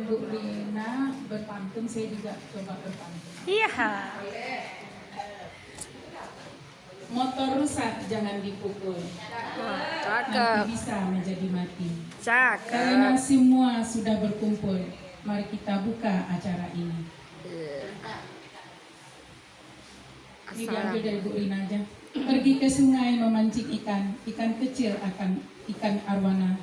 Bu Rina berpantun, saya juga coba berpantun. Iya. Motor rusak jangan dipukul, Wah, nanti cakep. bisa menjadi mati. Cakep. Karena semua sudah berkumpul, mari kita buka acara ini. Ini diambil dari Bu Rina aja. Pergi ke sungai memancing ikan, ikan kecil akan ikan arwana.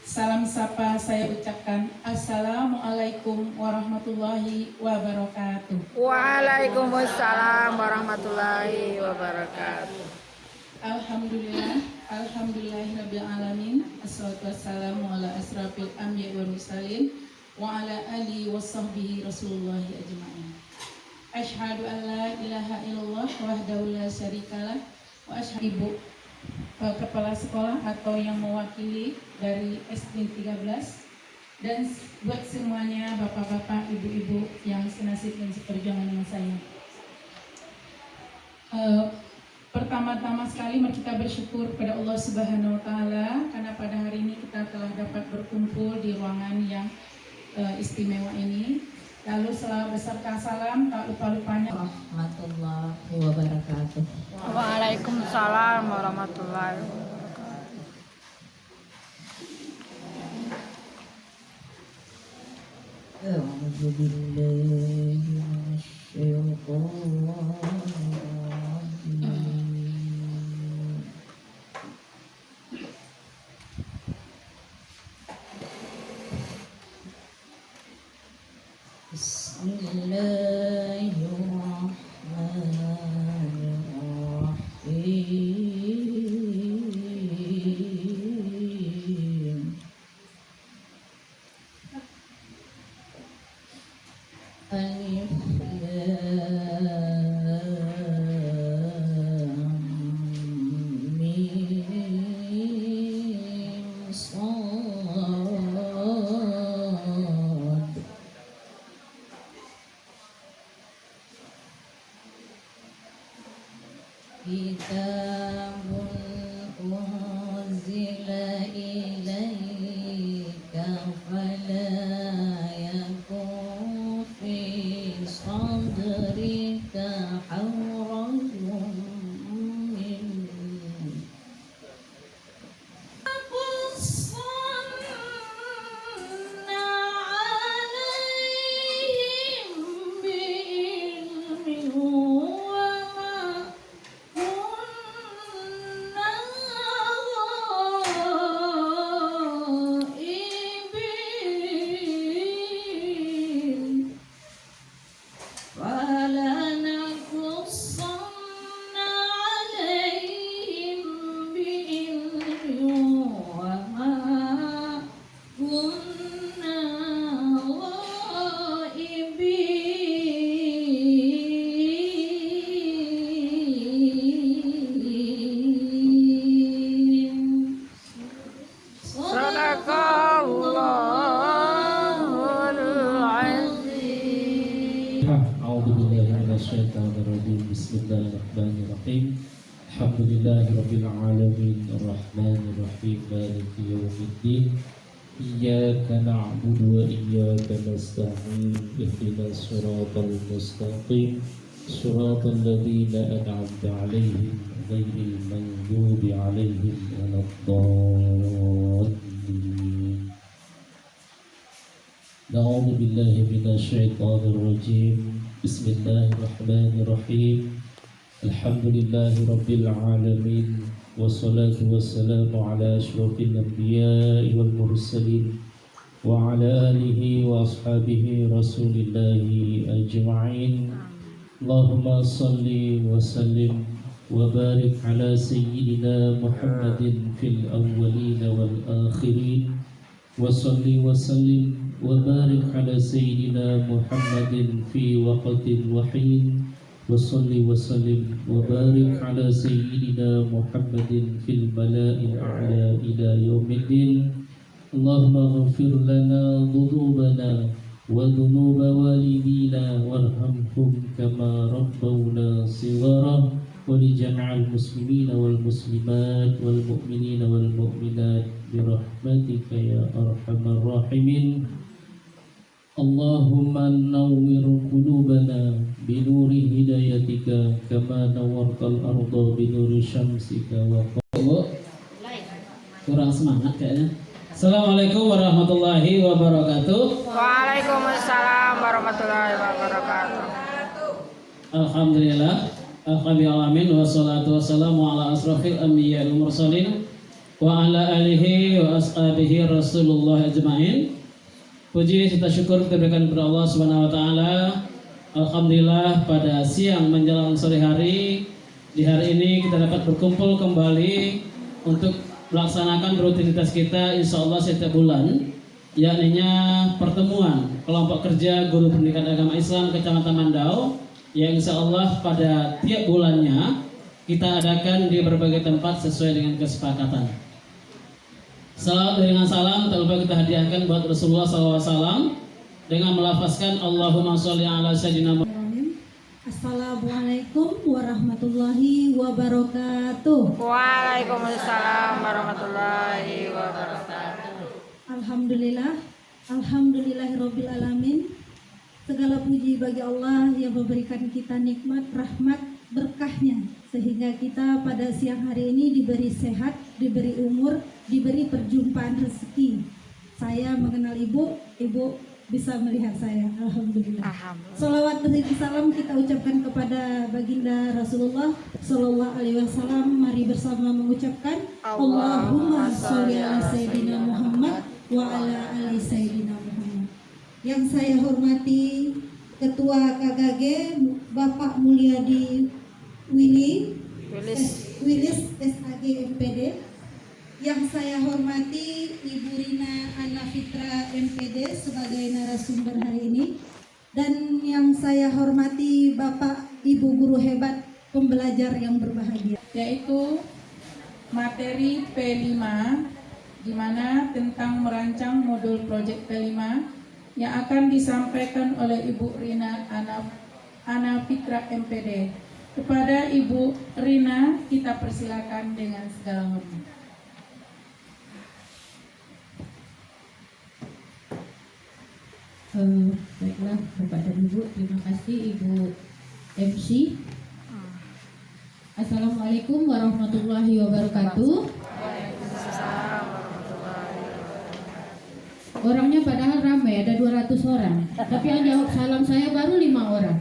Salam sapa saya ucapkan, Assalamualaikum warahmatullahi wabarakatuh. Waalaikumsalam warahmatullahi wabarakatuh. Alhamdulillahirabbil alamin. Assalatu wassalamu ala asrafil anbiya'i wal mursalin wa ala alihi washabbihi rasulullahi ajmain. Asyhadu an la ilaha illallah wahdahu la syarikalah wa asyhadu ibu kepala sekolah atau yang mewakili dari SD 13 dan buat semuanya bapak-bapak, ibu-ibu yang senasib dan seperjuangan dengan saya. Pertama-tama sekali mari kita bersyukur pada Allah Subhanahu wa taala karena pada hari ini kita telah dapat berkumpul di ruangan yang istimewa ini. Lalu beserta salam tak lupa-lupanya warahmatullahi wabarakatuh. Waalaikumsalam warahmatullahi wabarakatuh. A'udzu billahi minasyaitonir rajim. Bismillahirrahmanirrahim. Alif Lam Mim Shad. Kitabun unzila ilaika fala yakun fi sadrika harajun minhu. Qussanna alaihim bi'ilmin wa ma kunna ghaibin. Falanaqussanna alaihim bi'ilmin wa ma kunna ghaibin. Sadaqallahul azim. أعوذ بالله من الشيطان الرجيم بسم الله الرحمن الرحيم الحمد لله رب العالمين الرحمن الرحيم مالك يوم الدين إياك نعبد وإياك نستعين اهدنا الصراط المستقيم صراط الذين أنعمت عليهم غير المغضوب عليهم ولا الضالين. نعوذ بالله من الشيطان الرجيم بسم الله الرحمن الرحيم الحمد لله رب العالمين والصلاة والسلام على أشرف الأنبياء والمرسلين وعلى آله وأصحابه رسول الله أجمعين. اللهم صل وسلم وبارك على سيدنا محمد في الأولين والآخرين وصل وسلم وبارك على سيدنا محمد في وقت وحين وصل وسلم وبارك على سيدنا محمد في الملاء الأعلى إلى يوم الدين. اللهم اغفر لنا ذنوبنا وذنوب والدينا وارحمهم كما ربونا صغارا ولجميع المسلمين والمسلمات والمؤمنين والمؤمنات برحمتك يا أرحم الراحمين. Allahumma nawwir qulubana binuri hidayatika kama nawwartal arda binuri syamsika wa kurang semangat kayaknya. Assalamualaikum warahmatullahi wabarakatuh. Waalaikumsalam warahmatullahi wabarakatuh. Alhamdulillah, alhamdulillah, wassalatu wassalamu ala asrafil anbiya wal mursalin wa ala alihi wa ashabihi Rasulullah ajma'in. Puji serta syukur kita berikan kepada Allah Subhanahu wa taala. Alhamdulillah pada siang menjelang sore hari di hari ini kita dapat berkumpul kembali untuk melaksanakan rutinitas kita insyaallah setiap bulan, yakninya pertemuan kelompok kerja guru pendidikan agama Islam Kecamatan Mandau yang insyaallah pada tiap bulannya kita adakan di berbagai tempat sesuai dengan kesepakatan. Salawat dengan salam tak lupa kita hadiahkan buat Rasulullah SAW dengan melafazkan Allahumma sholli ala sayyidina Muhammad. Assalamualaikum warahmatullahi wabarakatuh. Waalaikumsalam warahmatullahi wabarakatuh. Alhamdulillahirabbil alamin. Segala puji bagi Allah yang memberikan kita nikmat, rahmat, berkahnya sehingga kita pada siang hari ini diberi sehat, diberi umur, diberi perjumpaan rezeki. Saya mengenal ibu bisa melihat saya. Alhamdulillah. Salawat dan salam kita ucapkan kepada baginda Rasulullah Sallallahu Alaihi Wasallam. Mari bersama mengucapkan Allahumma sholli ala sayyidina Muhammad wa ala ali sayyidina Muhammad. Yang saya hormati Ketua KKG Bapak Mulyadi Willis SAG MPD. Yang saya hormati Ibu Rina Ana Fitra MPD sebagai narasumber hari ini, dan yang saya hormati Bapak Ibu guru hebat pembelajar yang berbahagia, yaitu materi P5 di mana tentang merancang modul proyek P5 yang akan disampaikan oleh Ibu Rina Ana Fitra MPD. Kepada Ibu Rina kita persilakan dengan segala hormat. Baiklah Bapak dan Ibu, terima kasih Ibu MC. Assalamualaikum warahmatullahi wabarakatuh. Orangnya padahal ramai, ada 200 orang, tapi yang jawab salam saya baru 5 orang.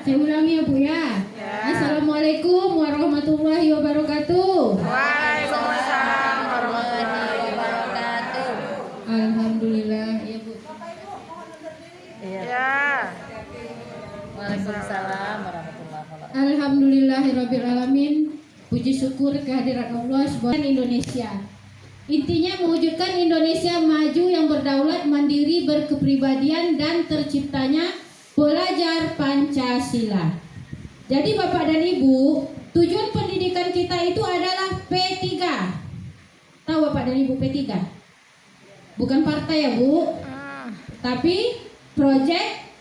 Saya ulangi ya Bu ya. Assalamualaikum warahmatullahi wabarakatuh. Waalaikumsalam warahmatullahi wabarakatuh. Alhamdulillah ya Bu. Ya. Waalaikumsalam warahmatullahi wabarakatuh. Alhamdulillahirabbil alamin. Puji syukur kehadiran Allah Subhanahu Indonesia. Intinya mewujudkan Indonesia maju yang berdaulat, mandiri, berkepribadian dan terciptanya belajar Pancasila. Jadi Bapak dan Ibu, tujuan pendidikan kita itu adalah P3. Tahu Bapak dan Ibu P3? Bukan partai ya Bu, tapi proyek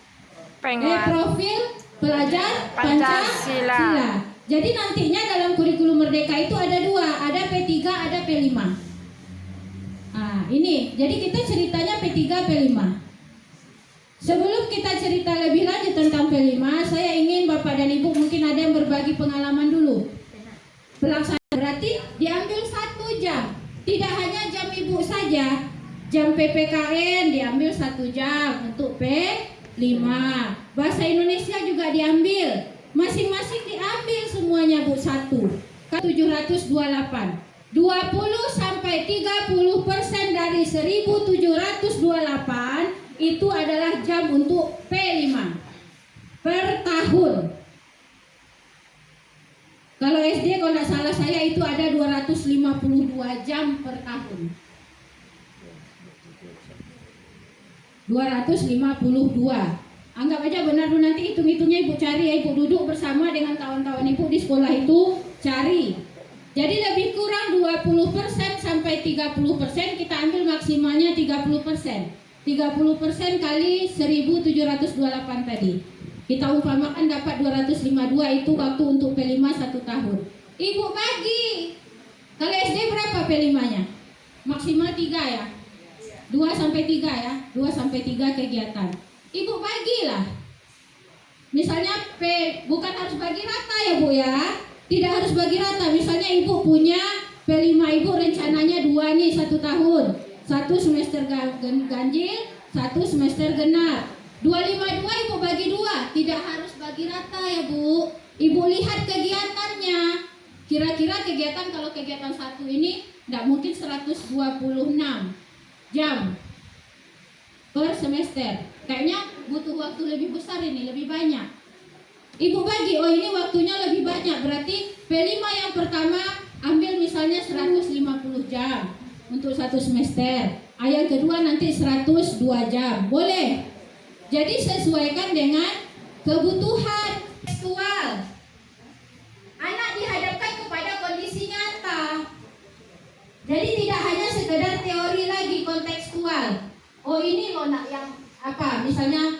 profil pelajar Pancasila. Jadi nantinya dalam kurikulum Merdeka itu ada 2, ada P3, ada P5. Nah, ini, jadi kita ceritanya P3, P5. Sebelum kita cerita lebih lanjut tentang P5, saya ingin Bapak dan Ibu mungkin ada yang berbagi pengalaman dulu. Pelaksanaan berarti diambil 1 jam. Tidak hanya jam Ibu saja, jam PPKN diambil 1 jam untuk P5. Bahasa Indonesia juga diambil, masing-masing diambil semuanya Bu 1. 728. 20 sampai 30% dari 1728 itu adalah jam untuk P5 per tahun. Kalau SD kalau tidak salah saya itu ada 252 jam per tahun. 252. Anggap aja benar dulu, nanti hitung-hitungnya Ibu cari ya, Ibu duduk bersama dengan kawan-kawan Ibu di sekolah itu cari. Jadi lebih kurang 20% sampai 30%, kita ambil maksimalnya 30%. 30% kali 1728 tadi. Kita umpamakan dapat 252, itu waktu untuk P5 1 tahun. Ibu bagi. Kalau SD berapa P5-nya? Maksimal 3 ya. 2 sampai 3 ya. 2 sampai 3 kegiatan. Ibu bagilah. Misalnya bukan harus bagi rata ya Bu ya. Tidak harus bagi rata. Misalnya Ibu punya P5 Ibu rencananya 2 nih 1 tahun. 1 semester ganjil, 1 semester genap. 252 Ibu bagi 2. Tidak harus bagi rata ya Bu. Ibu lihat kegiatannya. Kira-kira kegiatan, kalau kegiatan 1 ini tidak mungkin 126 jam per semester. Kayaknya butuh waktu lebih besar ini, lebih banyak. Ibu bagi, oh ini waktunya lebih banyak. Berarti P5 yang pertama ambil misalnya 150 jam untuk 1 semester. Yang kedua nanti 102 jam. Boleh. Jadi sesuaikan dengan kebutuhan tekstual. Anak dihadapkan kepada kondisi nyata. Jadi tidak hanya sekedar teori lagi, kontekstual. Oh ini loh nak yang apa? Misalnya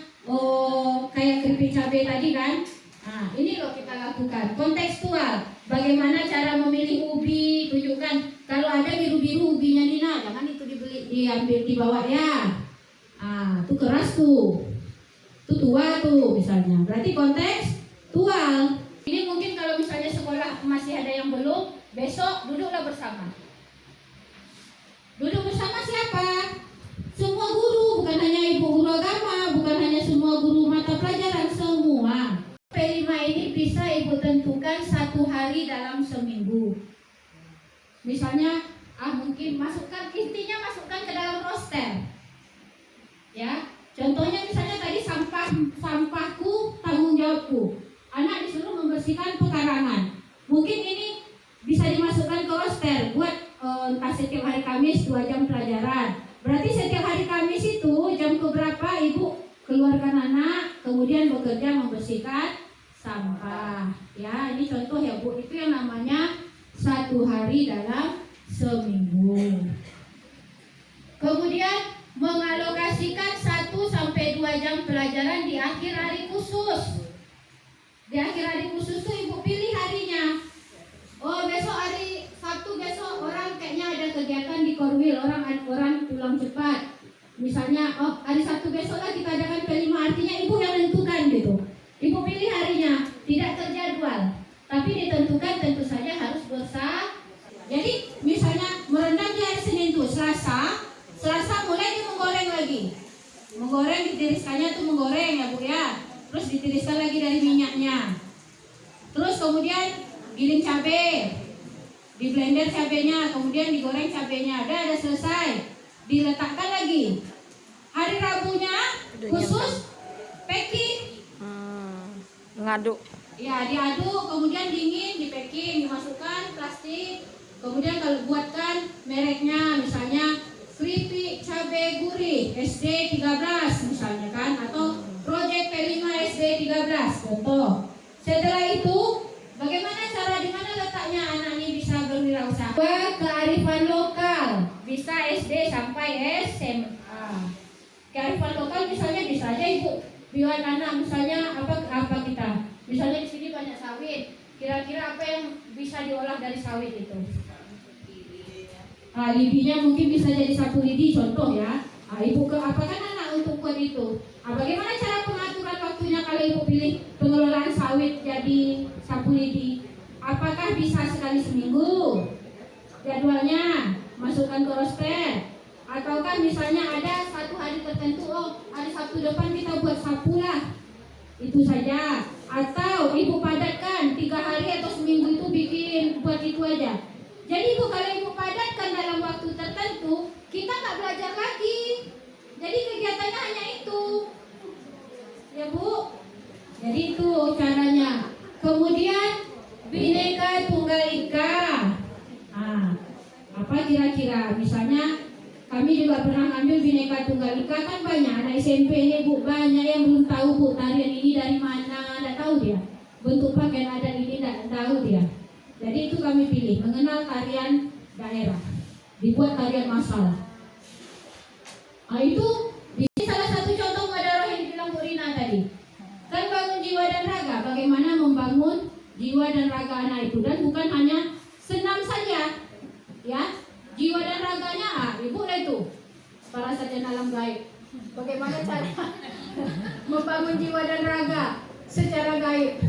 kayak keripik cabai tadi kan. Nah, ini loh kita lakukan. Kontekstual. Bagaimana cara memilih ubi? Tunjukkan. Kalau ada biru-biru ubinya Nina, jangan itu diambil dibawa ya. Ah, itu keras tuh. Itu tua tuh misalnya. Berarti kontekstual. Ini mungkin kalau misalnya sekolah masih ada yang belum, besok duduklah bersama. Duduk bersama siapa? Semua guru, bukan hanya ibu guru agama, bukan hanya semua guru mata pelajaran, semua. P5 ini bisa ibu tentukan 1 hari dalam seminggu. Misalnya, mungkin intinya masukkan ke dalam roster. Ya, contohnya misalnya tadi sampahku tanggung jawabku. Anak disuruh membersihkan pekarangan. Mungkin ini bisa dimasukkan ke roster buat entah setiap hari Kamis 2 jam pelajaran. Berarti setiap hari Kamis itu jam keberapa ibu keluarkan anak, kemudian bekerja membersihkan sampah. Ya, ini contoh ya Bu, itu yang namanya 1 hari dalam seminggu. Kemudian mengalokasikan 1-2 jam pelajaran di akhir hari khusus. Di akhir hari khusus itu ibu pilih harinya. Oh besok hari Sabtu, besok orang kayaknya ada kegiatan di Korwil, orang pulang cepat. Misalnya, hari Sabtu besok lah kita adakan P5, artinya ibu yang menentukan gitu. Ibu pilih harinya, tidak terjadwal, tapi ditentukan tentu saja harus bersama. Jadi misalnya merendam di hari Senin tuh, Selasa mulai dia menggoreng lagi. Menggoreng, ditiriskannya tuh menggoreng ya Bu ya. Terus ditiriskan lagi dari minyaknya. Terus kemudian giling cabai, di blender cabenya, kemudian digoreng cabenya, ada selesai, diletakkan lagi. Hari Rabunya khusus packing. Ngaduk. Ya, diaduk, kemudian dingin, di packing, dimasukkan plastik. Kemudian kalau buatkan mereknya, misalnya keripik cabai gurih SD 13 misalnya kan, atau Project P5 SD 13 contoh. Setelah itu bagaimana cara, di mana letaknya anak ini bisa berwirausaha? Kearifan lokal, bisa SD sampai SMA. Kearifan lokal misalnya bisa aja ibu bilang anak misalnya apa kita. Misalnya di sini banyak sawit. Kira-kira apa yang bisa diolah dari sawit itu? Lidinya mungkin bisa jadi sapu lidi contoh ya. Ibu apakan anak untuk buat itu? Bagaimana cara pengaturan waktunya kalau ibu pilih pengelolaan sawit jadi sapu lidi? Apakah bisa sekali seminggu? Jadwalnya masukkan ke roster. Ataukah misalnya ada 1 hari tertentu, hari Sabtu depan kita buat sapu lah. Itu saja. Atau ibu padatkan 3 hari atau seminggu itu buat itu aja. Jadi ibu, kalau ibu padatkan dalam waktu tertentu, kita nggak belajar lagi. Jadi kegiatannya hanya itu. Ya Bu. Jadi itu caranya. Kemudian Bhinneka Tunggal Ika. Apa kira-kira? Misalnya kami juga pernah ambil Bhinneka Tunggal Ika, kan banyak anak SMP ini Bu, banyak yang belum tahu Bu tarian ini dari mana, tidak tahu dia. Bentuk pakaian adat ini tidak tahu dia. Jadi itu kami pilih, mengenal tarian daerah, dibuat tarian massal. Itu salah satu contoh mudaroh yang dibilang Bu Rina tadi. Kan bangun jiwa dan raga, bagaimana membangun jiwa dan raga anak itu, dan bukan hanya senam saja, ya. Jiwa dan raganya, ibu lah itu para sarjana alam gaib. Bagaimana cara bangun jiwa dan raga secara gaib.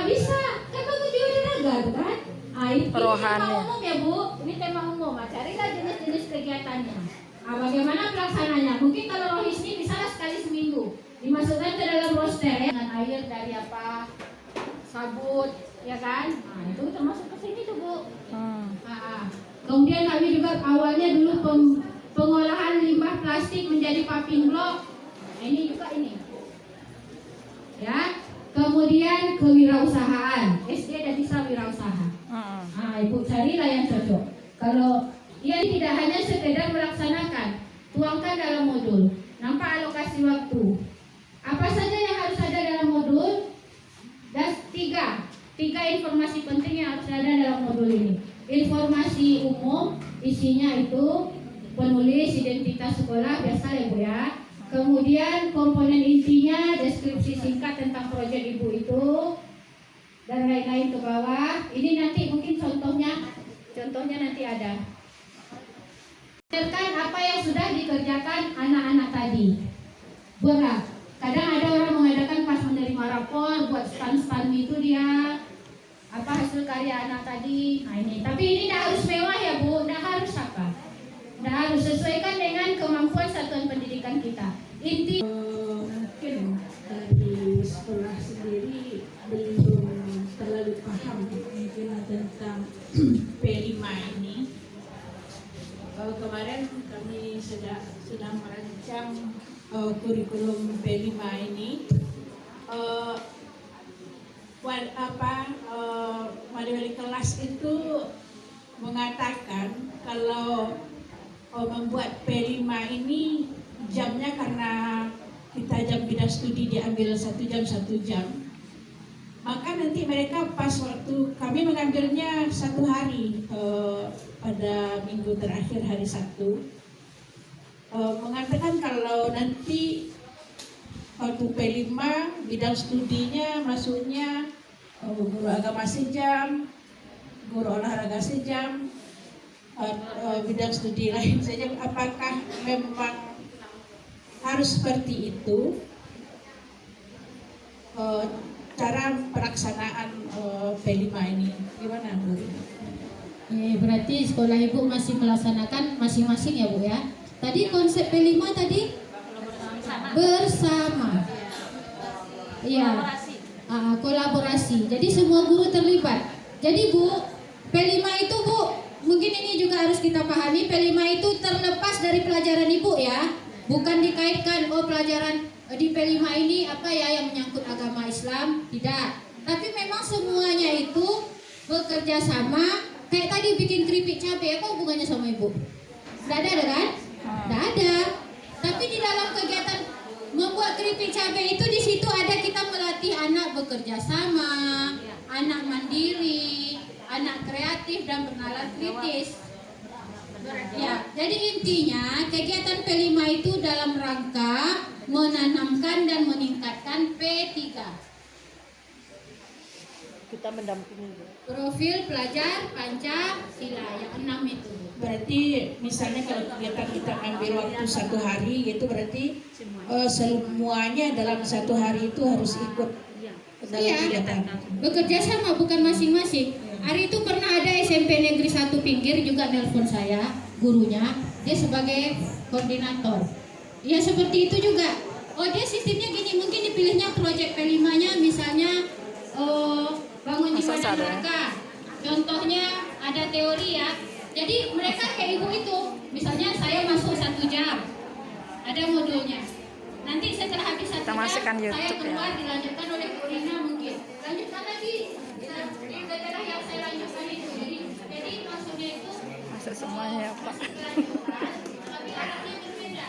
Bisa kan bangun jiwa dan raga tuh kan. Ini Rohani. tema umum ya Bu, ini tema umum. Carilah jenis-jenis kegiatannya. Bagaimana pelaksananya? Mungkin kalau rohis ini bisa sekali seminggu dimasukkan ke dalam roster ya, dengan air dari apa, sabut, ya kan? Itu termasuk ke sini tuh Bu. Kemudian kami juga awalnya dulu pengolahan limbah plastik menjadi paving block. Ini juga ini. Ya. Kemudian kewirausahaan. SD dan bisa wirausaha. Ibu carilah yang cocok. Kalau ia tidak hanya sekedar melaksanakan, tuangkan dalam modul. Nampak alokasi waktu. Apa saja yang harus ada dalam modul? Dan tiga informasi penting yang harus ada dalam modul ini. Informasi umum, isinya itu penulis, identitas sekolah, biasa ya Bu ya. Kemudian komponen intinya, deskripsi singkat tentang proyek Ibu itu, dan lain-lain ke bawah. Ini nanti mungkin contohnya nanti ada. Dengarkan apa yang sudah dikerjakan anak-anak tadi. Berat. Kadang ada orang mengadakan pas menerima rapor, buat stand itu dia apa hasil karya anak tadi. Nah ini, tapi ini tidak harus mewah ya Bu, tidak harus apa. Tidak harus, sesuaikan dengan kemampuan satuan pendidikan kita. Inti Mungkin dari sekolah sendiri belum terlalu paham mungkin tentang P5 ini. Kemarin kami sedang merancang kurikulum P5 ini. Wali kelas itu mengatakan kalau membuat P5 ini jamnya, karena kita jam bidang studi diambil 1 jam, maka nanti mereka pas waktu kami mengambilnya 1 hari pada minggu terakhir hari Sabtu, mengatakan kalau nanti waktu P5 bidang studinya masuknya guru agama sejam, guru olahraga sejam, bidang studi lain saja. Apakah memang harus seperti itu cara pelaksanaan P5 ini? Gimana Bu? Berarti sekolah Ibu masih melaksanakan masing-masing ya Bu ya. Tadi konsep P5 tadi bersama. Iya. Kolaborasi. Jadi semua guru terlibat. Jadi Bu, P5 itu Bu, mungkin ini juga harus kita pahami, P5 itu terlepas dari pelajaran Ibu ya. Bukan dikaitkan pelajaran di P5 ini apa ya yang menyangkut agama Islam, tidak. Tapi memang semuanya itu bekerja sama. Kayak tadi bikin keripik cabai, apa hubungannya sama Ibu? Tidak ada kan? Tidak ada. Tapi di dalam kegiatan membuat keripik cabai itu, di situ ada kita melatih anak bekerja sama, anak mandiri, anak kreatif dan bernalar kritis. Ya, jadi intinya kegiatan P5 itu dalam rangka menanamkan dan meningkatkan P3. Kita mendampingi. Profil pelajar Pancasila yang 6 itu. Berarti misalnya kalau kegiatan kita ambil waktu 1 hari gitu, berarti semuanya dalam 1 hari itu harus ikut dalam kegiatan. Bekerja sama, bukan masing-masing. Hari itu pernah ada SMP Negeri 1 Pinggir juga nelpon saya, gurunya, dia sebagai koordinator. Ya seperti itu juga. Dia sistemnya gini, mungkin dipilihnya proyek P5-nya misalnya bangun jiwa dan raga. Contohnya ada teori ya. Jadi mereka kayak Ibu itu, misalnya saya masuk 1 jam, ada modulnya. Nanti setelah habis 1 jam, saya keluar dilanjutkan oleh Korina mungkin. Lanjutkan lagi. Di daerah yang saya lanjutkan itu. Jadi maksudnya itu Masuk semuanya ya Pak. tapi arahnya berbeda.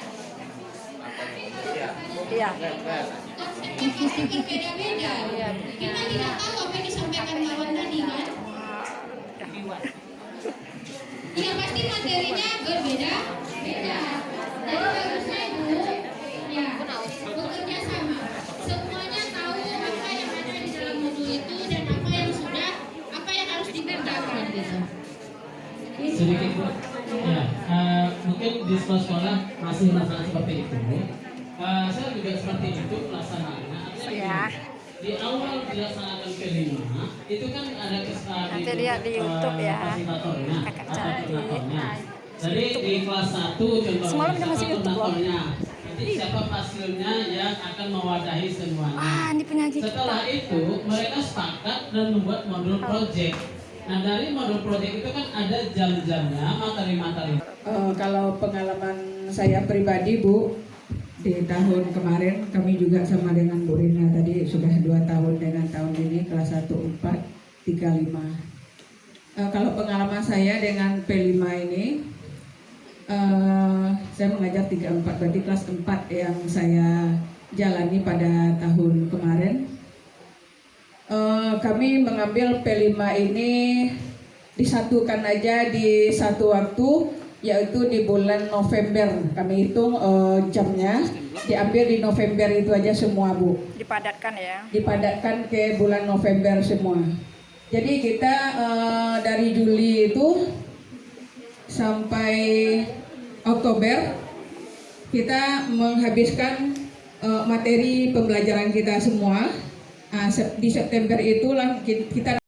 Iya. Konsepnya pasti berbeda-beda. Kita tidak tahu apa yang disampaikan Mawar tadi kan. Ya pasti materinya berbeda-beda. Jadi bagusnya Ibu, ya bekerja sama. Semuanya tahu apa yang ada di dalam modul itu dan apa yang harus dikerjakan gitu. Sedikit Bu, ya mungkin di sekolah masih masalah seperti itu. Saya juga seperti itu pelaksanaannya. Ya. Di awal dilaksanakan P5 itu kan ada Nanti lihat di YouTube ya. fasilitatornya Akan atau cantik. koordinatornya. Jadi di kelas 1 contohnya Semalam udah masuk siapa YouTube, loh. koordinatornya, nanti siapa fasilnya yang akan mewadahi semuanya. Ini penyaji Setelah itu mereka sepakat dan membuat modul project. Nah dari modul project itu kan ada jam-jamnya, materi-materi. Kalau pengalaman saya pribadi Bu, di tahun kemarin kami juga sama dengan Bu Rina tadi sudah 2 tahun dengan tahun ini kelas 1 4 3 5. Kalau pengalaman saya dengan P5 ini, saya mengajar 3 4, berarti kelas 4 yang saya jalani pada tahun kemarin. Kami mengambil P5 ini disatukan aja di satu waktu, yaitu di bulan November. Kami hitung jamnya diambil di November itu aja semua Bu. dipadatkan ya. Dipadatkan ke bulan November semua. Jadi kita dari Juli itu sampai Oktober kita menghabiskan materi pembelajaran kita semua. Di September itulah kita